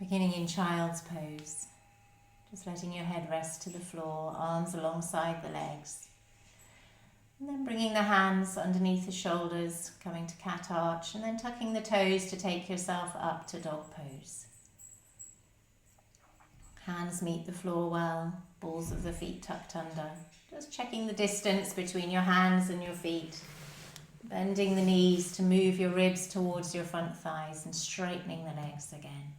Beginning in child's pose, just letting your head rest to the floor, arms alongside the legs. And then bringing the hands underneath the shoulders, coming to cat arch, and then tucking the toes to take yourself up to dog pose. Hands meet the floor well, balls of the feet tucked under. Just checking the distance between your hands and your feet. Bending the knees to move your ribs towards your front thighs and straightening the legs again.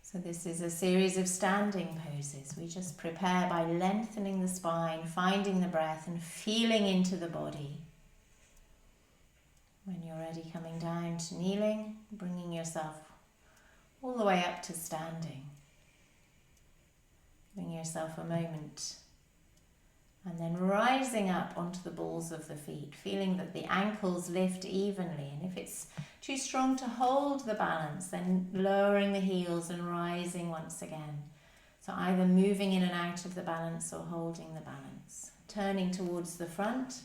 So this is a series of standing poses. We just prepare by lengthening the spine, finding the breath and feeling into the body. When you're ready, coming down to kneeling, bringing yourself all the way up to standing. Giving yourself a moment. And then rising up onto the balls of the feet, feeling that the ankles lift evenly. And if it's too strong to hold the balance, then lowering the heels and rising once again. So either moving in and out of the balance or holding the balance. Turning towards the front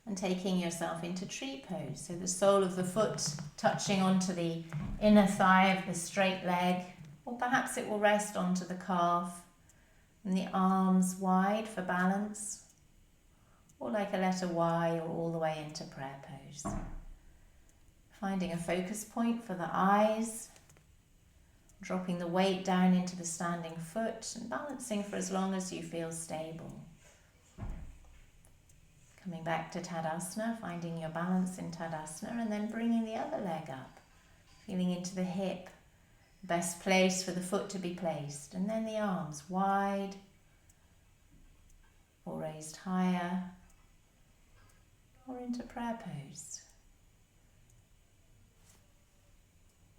and taking yourself into tree pose. So the sole of the foot touching onto the inner thigh of the straight leg, or perhaps it will rest onto the calf. And the arms wide for balance, or like a letter Y, or all the way into prayer pose. Finding a focus point for the eyes, dropping the weight down into the standing foot and balancing for as long as you feel stable. Coming back to Tadasana, finding your balance in Tadasana, and then bringing the other leg up, feeling into the hip. Best place for the foot to be placed, and then the arms wide or raised higher or into prayer pose.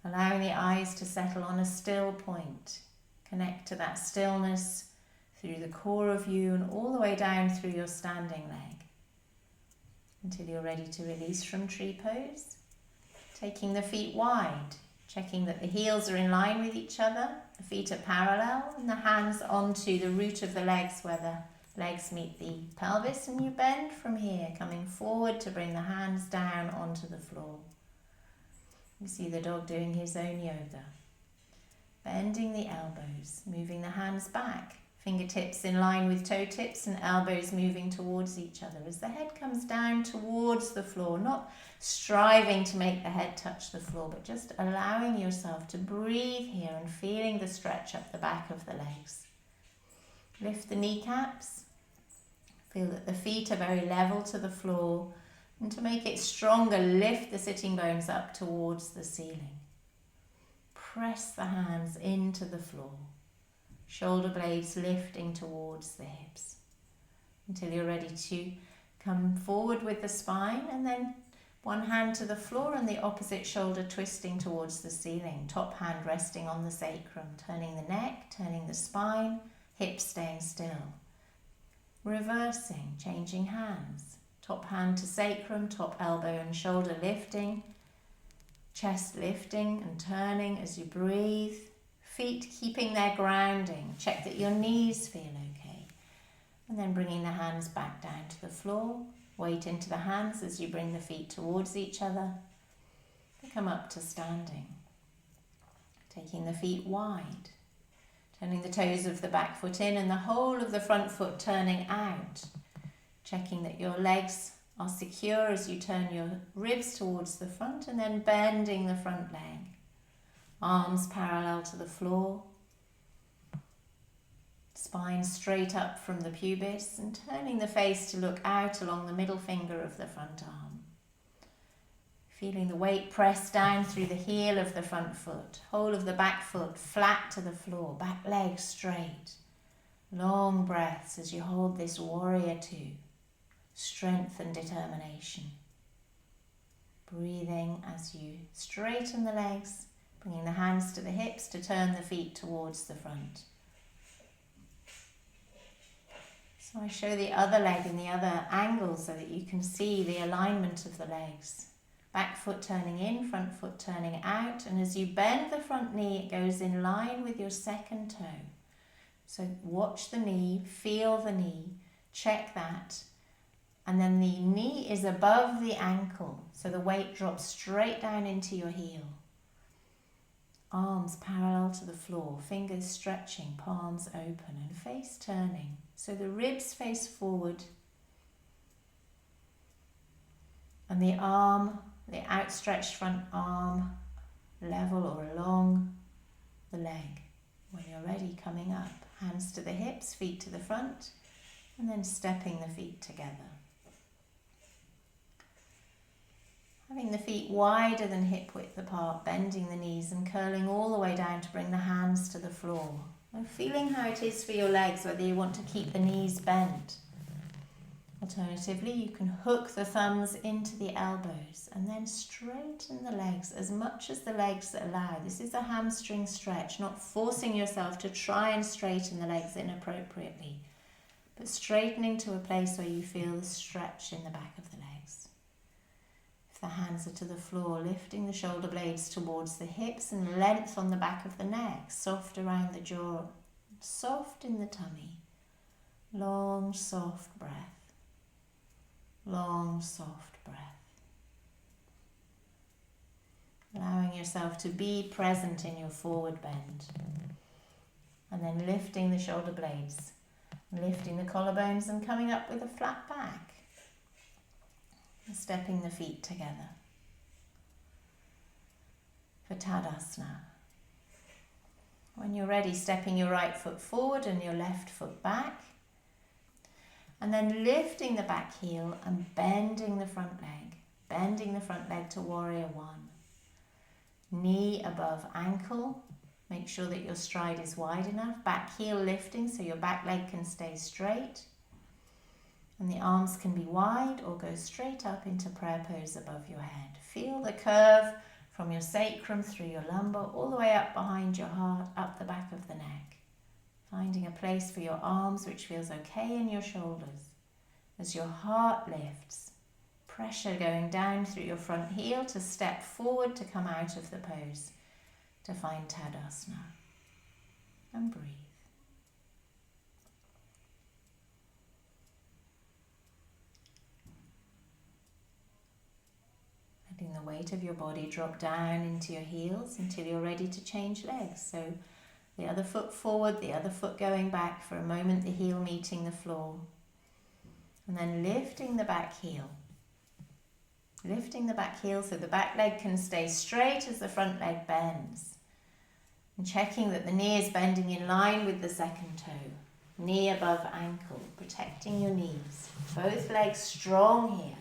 Allowing the eyes to settle on a still point. Connect to that stillness through the core of you and all the way down through your standing leg until you're ready to release from tree pose. Taking the feet wide. Checking that the heels are in line with each other, the feet are parallel, and the hands onto the root of the legs where the legs meet the pelvis, and you bend from here, coming forward to bring the hands down onto the floor. You see the dog doing his own yoga. Bending the elbows, moving the hands back, fingertips in line with toe tips and elbows moving towards each other as the head comes down towards the floor, not striving to make the head touch the floor, but just allowing yourself to breathe here and feeling the stretch up the back of the legs. Lift the kneecaps. Feel that the feet are very level to the floor, and to make it stronger, lift the sitting bones up towards the ceiling. Press the hands into the floor. Shoulder blades lifting towards the hips until you're ready to come forward with the spine, and then one hand to the floor and the opposite shoulder twisting towards the ceiling. Top hand resting on the sacrum, turning the neck, turning the spine, hips staying still. Reversing, changing hands. Top hand to sacrum, top elbow and shoulder lifting, chest lifting and turning as you breathe. Feet keeping their grounding. Check that your knees feel okay. And then bringing the hands back down to the floor. Weight into the hands as you bring the feet towards each other. Come up to standing. Taking the feet wide. Turning the toes of the back foot in and the whole of the front foot turning out. Checking that your legs are secure as you turn your ribs towards the front, and then bending the front leg. Arms parallel to the floor. Spine straight up from the pubis, and turning the face to look out along the middle finger of the front arm. Feeling the weight press down through the heel of the front foot, whole of the back foot flat to the floor, back leg straight. Long breaths as you hold this warrior two. Strength and determination. Breathing as you straighten the legs, bringing the hands to the hips to turn the feet towards the front. So I show the other leg in the other angle so that you can see the alignment of the legs. Back foot turning in, front foot turning out, and as you bend the front knee, it goes in line with your second toe. So watch the knee, feel the knee, check that, and then the knee is above the ankle, so the weight drops straight down into your heel. Arms parallel to the floor, fingers stretching, palms open and face turning. So the ribs face forward and the arm, the outstretched front arm, level or along the leg. When you're ready, coming up, hands to the hips, feet to the front, and then stepping the feet together. Having the feet wider than hip width apart, bending the knees and curling all the way down to bring the hands to the floor. And feeling how it is for your legs, whether you want to keep the knees bent. Alternatively, you can hook the thumbs into the elbows and then straighten the legs as much as the legs allow. This is a hamstring stretch, not forcing yourself to try and straighten the legs inappropriately, but straightening to a place where you feel the stretch in the back of the legs. If the hands are to the floor, lifting the shoulder blades towards the hips and length on the back of the neck, soft around the jaw, soft in the tummy. Long, soft breath. Long, soft breath. Allowing yourself to be present in your forward bend. And then lifting the shoulder blades, lifting the collarbones and coming up with a flat back. And stepping the feet together. For Tadasana. When you're ready, stepping your right foot forward and your left foot back. And then lifting the back heel and bending the front leg. Bending the front leg to warrior one. Knee above ankle. Make sure that your stride is wide enough. Back heel lifting so your back leg can stay straight. And the arms can be wide or go straight up into prayer pose above your head. Feel the curve from your sacrum through your lumbar all the way up behind your heart, up the back of the neck. Finding a place for your arms which feels okay in your shoulders. As your heart lifts, pressure going down through your front heel to step forward to come out of the pose, to find Tadasana. And breathe. Letting the weight of your body drop down into your heels until you're ready to change legs. So the other foot forward, the other foot going back, for a moment the heel meeting the floor. And then lifting the back heel. Lifting the back heel so the back leg can stay straight as the front leg bends. And checking that the knee is bending in line with the second toe. Knee above ankle, protecting your knees. Both legs strong here.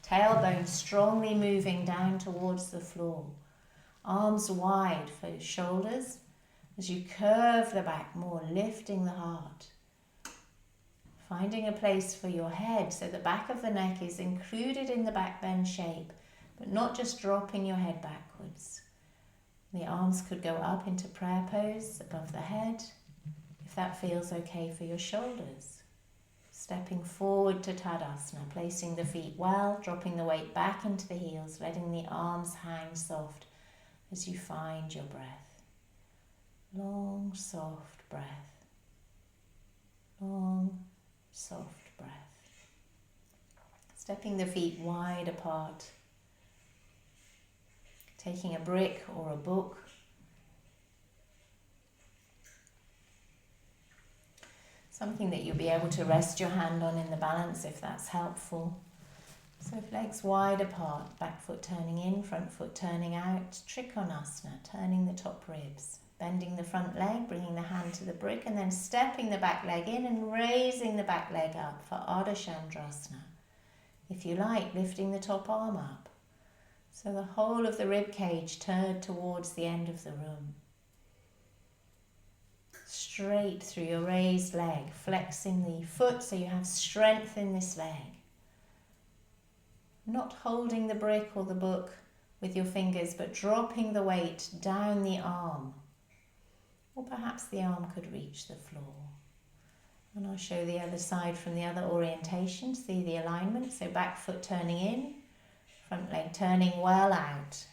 Tailbone strongly moving down towards the floor. Arms wide for your shoulders. As you curve the back more, lifting the heart. Finding a place for your head so the back of the neck is included in the back bend shape, but not just dropping your head backwards. The arms could go up into prayer pose above the head, if that feels okay for your shoulders. Stepping forward to Tadasana, placing the feet well, dropping the weight back into the heels, letting the arms hang soft as you find your breath. Long, soft breath. Long, soft breath. Stepping the feet wide apart. Taking a brick or a book. Something that you'll be able to rest your hand on in the balance if that's helpful. So legs wide apart, back foot turning in, front foot turning out. Trikonasana, turning the top ribs. Bending the front leg, bringing the hand to the brick, and then stepping the back leg in and raising the back leg up for Ardha Chandrasana. If you like, lifting the top arm up. So the whole of the rib cage turned towards the end of the room. Straight through your raised leg, flexing the foot so you have strength in this leg. Not holding the brick or the book with your fingers, but dropping the weight down the arm. Or perhaps the arm could reach the floor. And I'll show the other side from the other orientation. See the alignment. So back foot turning in, front leg turning well out.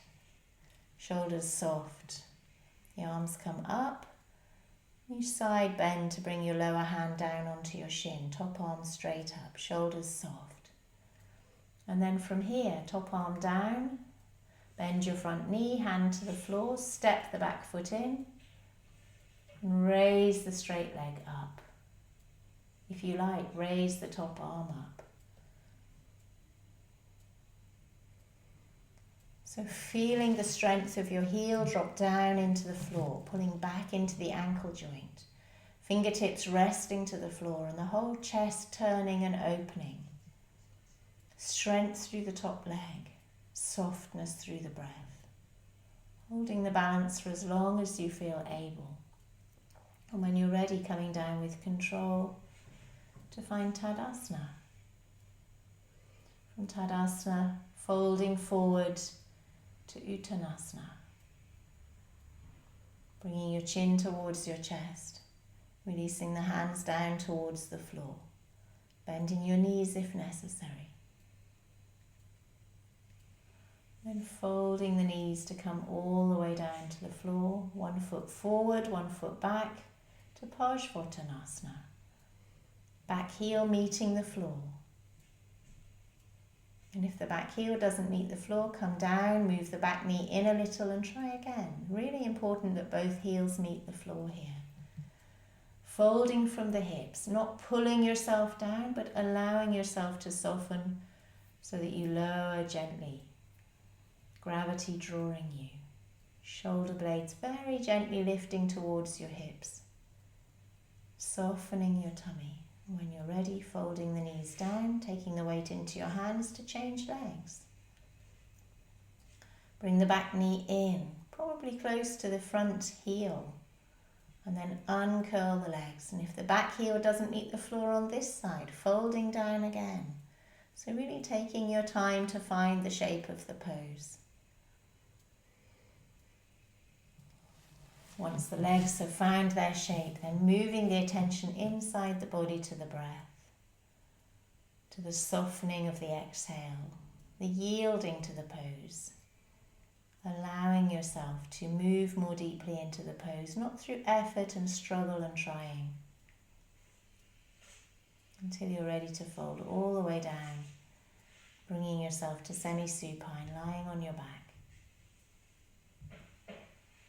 Shoulders soft. The arms come up. You side bend to bring your lower hand down onto your shin. Top arm straight up. Shoulders soft. And then from here, top arm down. Bend your front knee, hand to the floor, step the back foot in, and raise the straight leg up. If you like, raise the top arm up. So feeling the strength of your heel drop down into the floor, pulling back into the ankle joint. Fingertips resting to the floor and the whole chest turning and opening. Strength through the top leg, softness through the breath. Holding the balance for as long as you feel able. And when you're ready, coming down with control to find Tadasana. From Tadasana, folding forward to Uttanasana. Bringing your chin towards your chest, releasing the hands down towards the floor, bending your knees if necessary. Then folding the knees to come all the way down to the floor, one foot forward, one foot back to Parsvottanasana. Back heel meeting the floor. And if the back heel doesn't meet the floor, come down, move the back knee in a little and try again. Really important that both heels meet the floor here. Folding from the hips, not pulling yourself down, but allowing yourself to soften so that you lower gently. Gravity drawing you. Shoulder blades very gently lifting towards your hips. Softening your tummy. When you're ready, folding the knees down, taking the weight into your hands to change legs. Bring the back knee in, probably close to the front heel. And then uncurl the legs. And if the back heel doesn't meet the floor on this side, folding down again. So really taking your time to find the shape of the pose. Once the legs have found their shape, then moving the attention inside the body to the breath, to the softening of the exhale, the yielding to the pose, allowing yourself to move more deeply into the pose, not through effort and struggle and trying, until you're ready to fold all the way down, bringing yourself to semi-supine, lying on your back.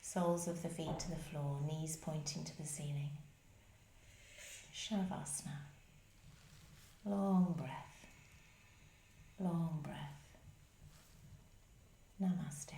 Soles of the feet to the floor, knees pointing to the ceiling. Shavasana. Long breath. Long breath. Namaste.